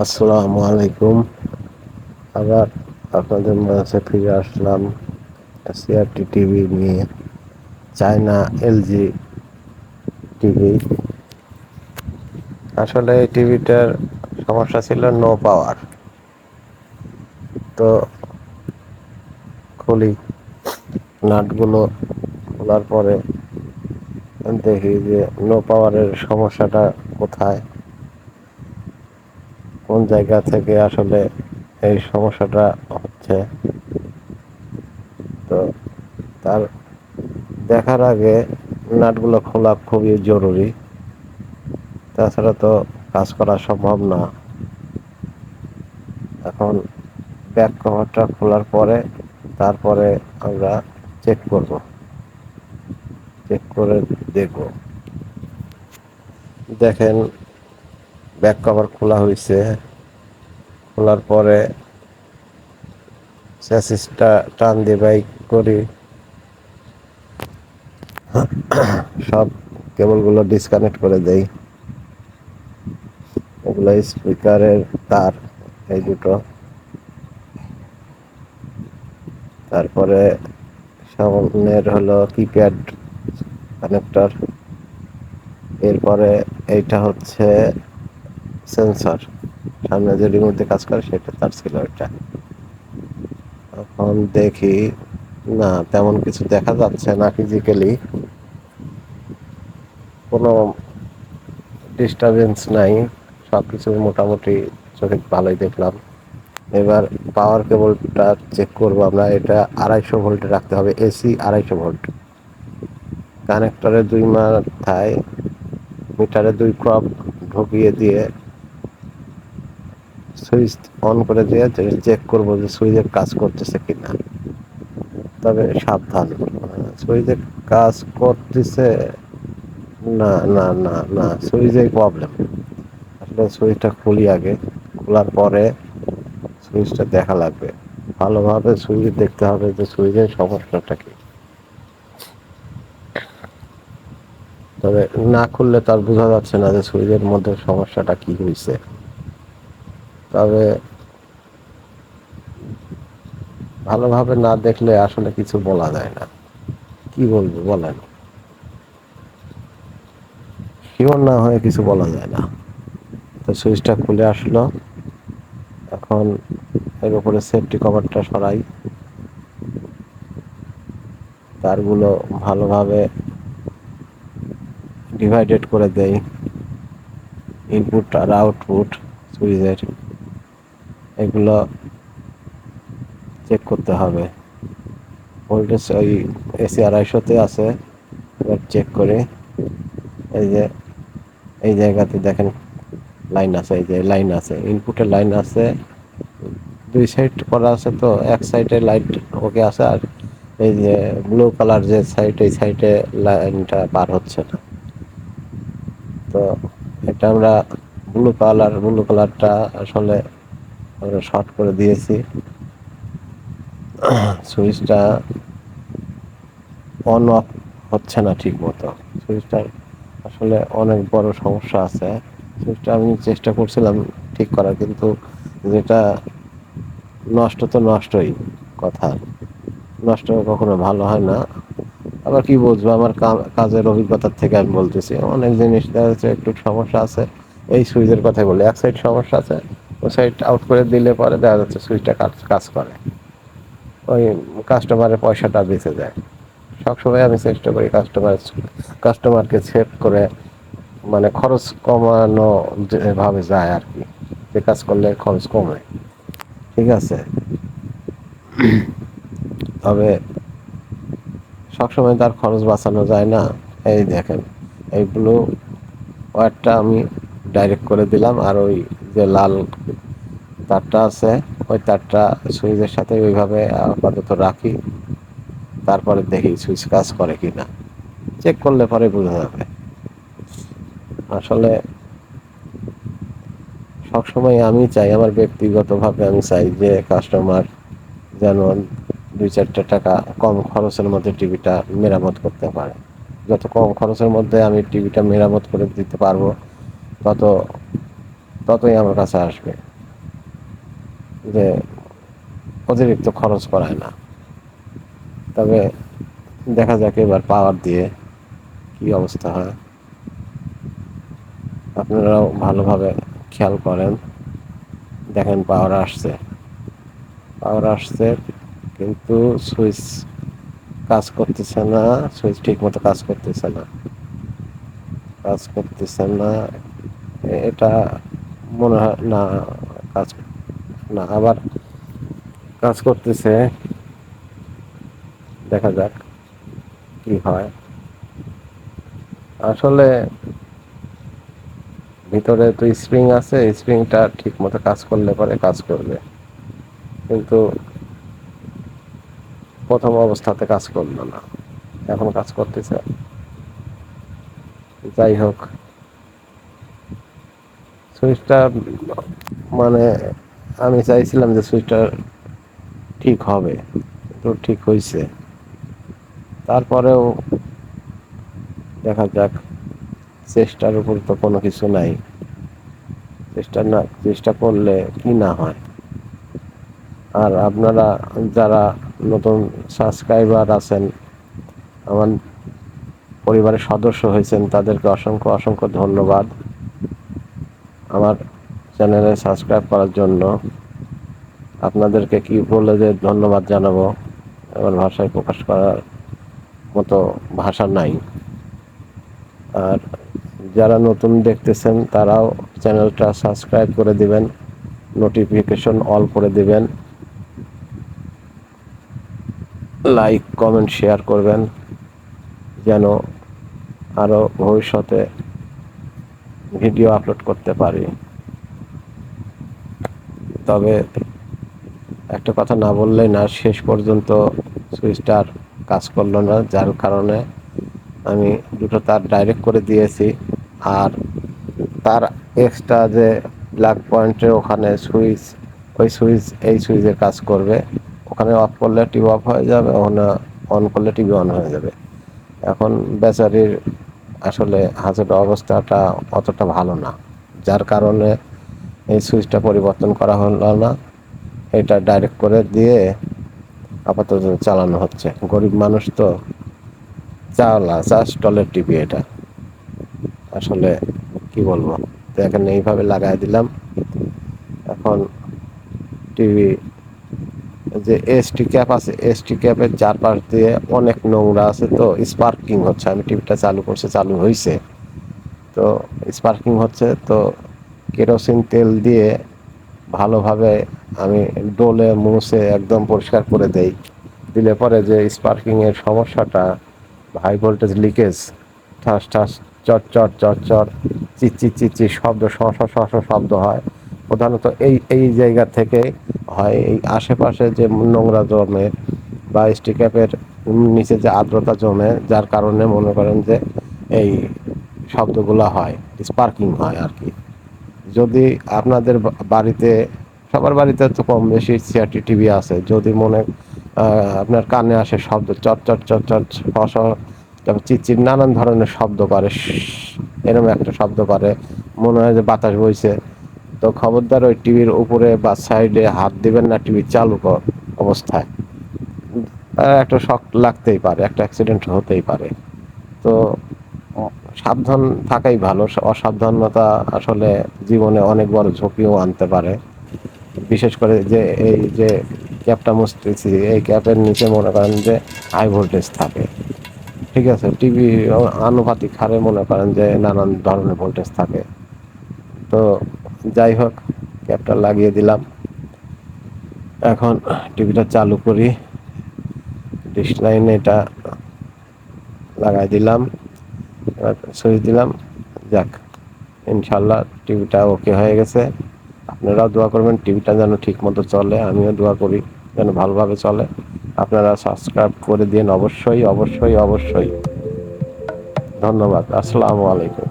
আসসালামু আলাইকুম। আবার আপনাদের মাঝে ফিরে আসলাম সিআরটি টিভি নিয়ে। China LG TV. আসলে এই টিভিটার সমস্যা ছিল নো পাওয়ার। তো খুলি, নাটগুলো খোলার পরে দেখি যে নো পাওয়ারের সমস্যাটা কোথায়, কোন জায়গা থেকে আসলে এই সমস্যাটা হচ্ছে। তো তার দেখার আগে নাটগুলো খোলা খুবই জরুরি, তাছাড়া তো কাজ করা সম্ভব না। এখন ব্যাক কভারটা খোলার পরে তারপরে আমরা চেক করব, চেক করে দেখব। দেখেন, ব্যাক কভার খোলা হয়েছে। খোলার পরে চ্যাসিসটা টান দিয়ে বাইক করি, সব কেবলগুলো ডিসকানেক্ট করে দেই। এগুলো স্পিকারের তার, এই দুটো। তারপরে সামনের হলো কিপ্যাড কানেক্টর। এরপরে এইটা হচ্ছে সেন্সর, সামনে যে রিমোট দিয়ে কাজ করে সেটা তার ছিল এটা। এখন দেখি, না তেমন কিছু দেখা যাচ্ছে না ফিজিক্যালি, কোনো ডিস্টারবেন্স নাই, সব কিছু মোটামুটি চোখে ভালোই দেখলাম। এবার পাওয়ার কেবলটা চেক করবো আমরা। এটা 250 ভোল্টে রাখতে হবে, এসি 250 ভোল্ট। কানেক্টরের দুই মাথায় মিটারে 2 ক্রপ ঢুকিয়ে দিয়ে সুইচ অন করে দিয়ে চেক করবো যে সুইচের কাজ করতেছে কিনা। তবে সাবধান, সুইচের কাজ করতেছে না, না না না, সুইচেই প্রবলেম। আসলে সুইচটা খুলি আগে, খোলার পরে সুইচটা দেখা লাগবে। ভালোভাবে সুইচ দেখতে হবে যে সুইচের সমস্যাটা কি। তবে না খুললে তার বোঝা যাচ্ছে না যে সুইচের মধ্যে সমস্যাটা কি হয়েছে। তবে ভালোভাবে না দেখলে আসলে কিছু বলা যায় না। কি বলবো বলেন, শিওর না হয়ে কিছু বলা যায় না। তো সুইচটা খুলে আসলো। এখন এর উপরে সেফটি কভারটা সরাই, তারগুলো ভালোভাবে ডিভাইডেড করে দেই, ইনপুট আর আউটপুট সুইচের, এগুলো চেক করতে হবে। ভোল্টেজ ওই এসি 250-তে আছে। এবার চেক করে, এই যে এই জায়গাতে দেখেন লাইন আছে, এই যে লাইন আছে, ইনপুটের লাইন আছে, 2 সাইড করা আছে। তো এক সাইডে লাইট ওকে আছে, আর এই যে ব্লু কালার যে সাইড, এই সাইডে লাইনটা পার হচ্ছে না। তো এটা আমরা ব্লু কালারটা আসলে আমরা শর্ট করে দিয়েছি। সুইচটা অন অফ হচ্ছে না ঠিক মতো। সুইচটার আসলে অনেক বড় সমস্যা আছে। সুইচটা আমি চেষ্টা করছিলাম ঠিক করার, কিন্তু যেটা নষ্ট তো নষ্টই, কথা নষ্ট কখনো ভালো হয় না। আবার কি বুঝবো, আমার কাজের অভিজ্ঞতার থেকে আমি বলতেছি, অনেক জিনিস দেখা যাচ্ছে একটু সমস্যা আছে। এই সুইচের কথাই বলি, এক সাইড সমস্যা আছে, ওই সাইড আউট করে দিলে পরে দেখা যাচ্ছে সুইচটা কাজ করে, ওই কাস্টমারের পয়সাটা বেঁচে যায়। সবসময় আমি চেষ্টা করি কাস্টমারকে সেভ করে, মানে খরচ কমানো যেভাবে যায় আর কি, যে কাজ করলে খরচ কমে। ঠিক আছে, তবে সবসময় তার খরচ বাঁচানো যায় না। এই দেখেন, এই ব্লু ওয়্যারটা আমি ডাইরেক্ট করে দিলাম, আর ওই যে লাল তারটা আছে ওই তারটা সুইচের সাথে ওইভাবে আপাতত রাখি। তারপরে দেখি সুইচ কাজ করে কিনা, চেক করলে পরে বোঝা যাবে। আসলে সবসময় আমি চাই, আমার ব্যক্তিগতভাবে আমি চাই যে কাস্টমার যেন 2-4 টাকা কম খরচের মধ্যে টিভিটা মেরামত করতে পারে। যত কম খরচের মধ্যে আমি টিভিটা মেরামত করে দিতে পারবো, তত ততই আমার কাছে আসবে। যে অতিরিক্ত খরচ করায় না। তবে দেখা যাক এবার পাওয়ার দিয়ে কি অবস্থা হয়। আপনারাও ভালোভাবে খেয়াল করেন, দেখেন পাওয়ার আসছে কিন্তু সুইচ কাজ করতেছে না, সুইচ ঠিক মতো কাজ করতেছে না। এটা মনে হয় না, কাজ না, আবার কাজ করতেছে। দেখা যাক কি হয়। আসলে ভিতরে তো স্প্রিং আছে, স্প্রিংটা ঠিক মতো কাজ করলে পরে কাজ করবে, কিন্তু প্রথম অবস্থাতে কাজ করলো না, এখন কাজ করতেছে। যাই হোক, সুইচটা মানে আমি চাইছিলাম যে সুইচটা ঠিক হবে, কিন্তু ঠিক হয়েছে। তারপরেও দেখা যাক, চেষ্টার উপর তো কোনো কিছু নাই। চেষ্টা করলে কি না হয়। আর আপনারা যারা নতুন সাবস্ক্রাইবার আছেন, আমার পরিবারের সদস্য হয়েছেন, তাদেরকে অসংখ্য অসংখ্য ধন্যবাদ আমার চ্যানেলে সাবস্ক্রাইব করার জন্য। আপনাদেরকে কি বলে যে ধন্যবাদ জানাবো, আমার ভাষায় প্রকাশ করার মতো ভাষা নাই। আর যারা নতুন দেখতেছেন তারাও চ্যানেলটা সাবস্ক্রাইব করে দিবেন, নোটিফিকেশন অল করে দিবেন, লাইক কমেন্ট শেয়ার করবেন, যেন আরও ভবিষ্যতে ভিডিও আপলোড করতে পারি। তবে একটা কথা না বললেই না, শেষ পর্যন্ত সুইচটার কাজ করলো না, যার কারণে আমি দুটো তার ডাইরেক্ট করে দিয়েছি। আর তার এক্সট্রা যে ব্ল্যাক পয়েন্টের ওখানে সুইচ, ওই সুইচ এই সুইচে কাজ করবে। ওখানে অফ করলে টিভি অফ হয়ে যাবে, ওখানে অন করলে টিভি অন হয়ে যাবে। এখন বেচারির আসলে হাতের অবস্থাটা অতটা ভালো না, যার কারণে এই সুইচটা পরিবর্তন করা হলো না, এটা ডাইরেক্ট করে দিয়ে আপাতত চালানো হচ্ছে। গরিব মানুষ তো, স্টলের টিভি এটা, আসলে কি বলবো। তো এখানে এইভাবে লাগাই দিলাম। এখন টিভি যে এসটি ক্যাপ আছে, এসটি ক্যাপের চারপাশ দিয়ে অনেক নোংরা আছে, তো স্পার্কিং হচ্ছে। আমি টিভিটা চালু করছি, চালু হয়েছে, তো স্পার্কিং হচ্ছে। তো কেরোসিন তেল দিয়ে ভালোভাবে আমি ডোলে মুছে একদম পরিষ্কার করে দেই। দিলে পরে যে স্পার্কিংয়ের সমস্যাটা, হাই ভোল্টেজ লিকেজ, ঠাস ঠাস, চট চট চট চট, চিচ্চি চিচ্চি শব্দ, শ শ শ শ শব্দ হয়, প্রধানত এই এই জায়গা থেকে হয়। এই আশেপাশে যে নোংরা জমে বা স্টিক্যাপের নিচে যে আর্দ্রতা জমে, যার কারণে মনে করেন যে এই শব্দগুলো হয়, স্পার্কিং হয় আর কি। যদি আপনাদের বাড়িতে, সবার বাড়িতে তো কম বেশি সিআরটি টিভি আছে, যদি আপনার কানে আসে শব্দ, চট চট চট চট, ফস, তারপর চিচির, নানান ধরনের শব্দ করে, এরকম একটা শব্দ করে, মনে হয় যে বাতাস বইছে, তো খবরদার ওই টিভির উপরে বা সাইডে হাত দিবেন না টিভি চালু অবস্থায়। একটা শক লাগতেই পারে, একটা অ্যাক্সিডেন্ট হতেই পারে। তো সাবধান থাকাই ভালো। অসাবধানতা আসলে জীবনে অনেক বড় ঝুঁকিও আনতে পারে। বিশেষ করে যে এই যে ক্যাপটা মুছতেছি, এই ক্যাপের নিচে মনে করেন যে হাই ভোল্টেজ থাকে, ঠিক আছে। টিভি আনুপাতিক হারে মনে করেন যে নানান ধরনের ভোল্টেজ থাকে। তো যাই হোক, ক্যাপটা লাগিয়ে দিলাম। এখন টিভিটা চালু করি, ডিশ লাইনে এটা লাগাই দিলাম, সুইচ দিলাম। যাক, ইনশাল্লাহ টিভিটা ওকে হয়ে গেছে। আপনারাও দোয়া করবেন টিভিটা যেন ঠিক মতো চলে, আমিও দোয়া করি যেন ভালোভাবে চলে। আপনারা সাবস্ক্রাইব করে দিন অবশ্যই অবশ্যই অবশ্যই। ধন্যবাদ। আসসালামু আলাইকুম।